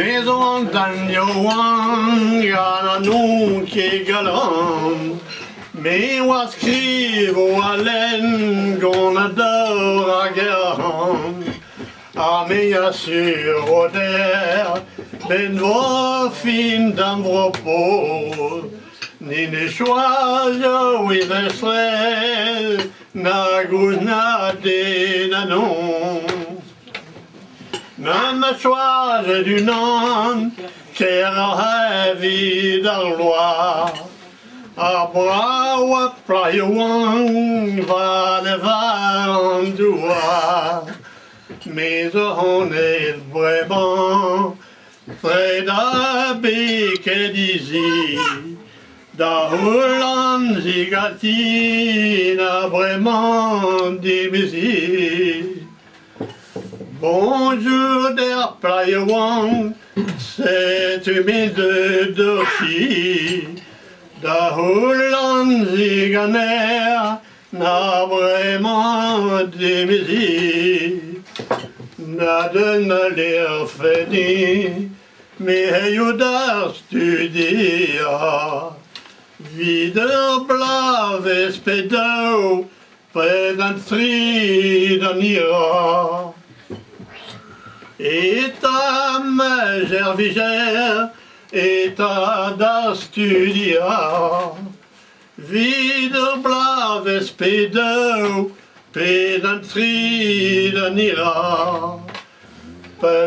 Maison d'Agnoan, gana nu ke galant. Mais on skrive à l'aine qu'on adore à garant. Ah, mais jag sur där, ben var fin den var på. Ni ne choisir oui vesrel, na guzna de nanon. Men me choisir du nom, ker har vi der loi. A brawa plajewang va le varandua. Mais on est vraiment près d'Abeke d'ici. Da Hollande zigatina vraiment des musiques. Bonjour der plajewang, c'est humide d'Ochi. Da Hollande ziganer n'a vraiment des musiques. Na den leer fedi, me jo där studia. Vidare blave spedo, predan striden ira. Eta mager viger, eta där studia. Vidare blave spedo, pedan striden ira.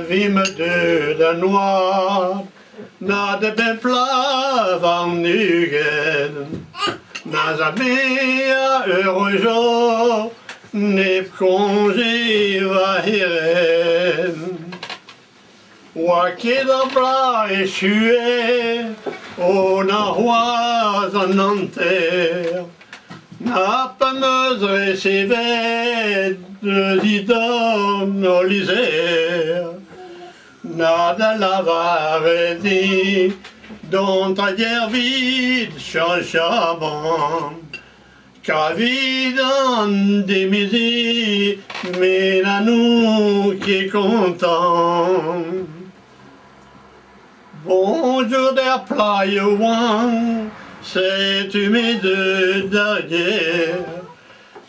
Vi med döden noir, när det blev plavan nygen. När jag mea heureux ne congiva hiren. Wakeda bra échoué, on a roi en enterre. Na fameuse recevait de l'idole au l'Isère. Nada la varedi, dont ta guerre vide chanchement. Car vide en des musiques, mais là nous qui est content. Bonjour der plajewang, c'est humide derrière.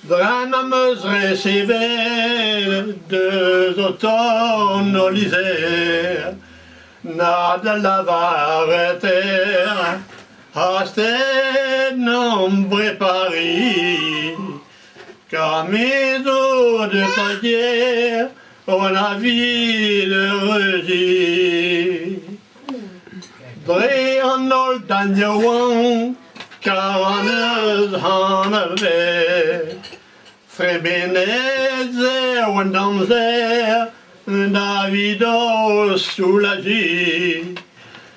Dranameuse recevait deux automnes au l'Isère. Nada la varreter, hasted nombre Paris. Car mes eaux de ta guerre, on a vu le regi. Drean old Daniel Karanez Hanave Frebeneze Wendamzer Davido soulagé.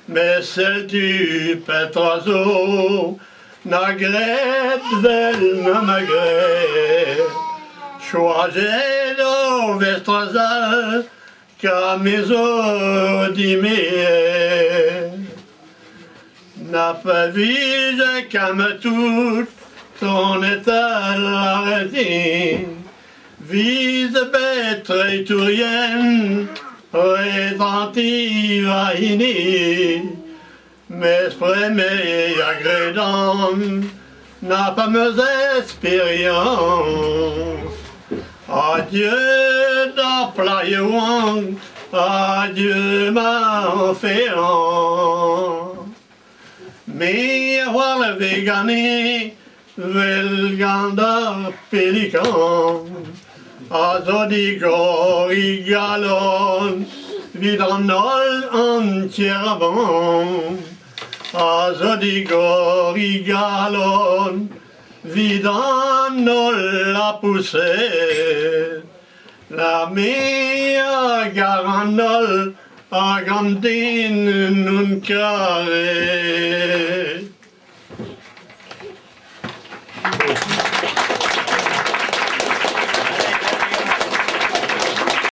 Mais celle du pétrazo Nagret vel magret Choisé do Vestrazal Camezo d'Imé. N'a pas vu comme tout ton état l'arrêté. Vise bête étourienne, rétentive à iné. Mais premier agrédant n'a pas mes expériences. Adieu da plajewang, adieu ma féant. Mais voir le végané, velganda pélican. Azodigo igalon, vidranol entièrement. Azodigo igalon, vidranol la poussée. La mea garandol, agandine nun carré.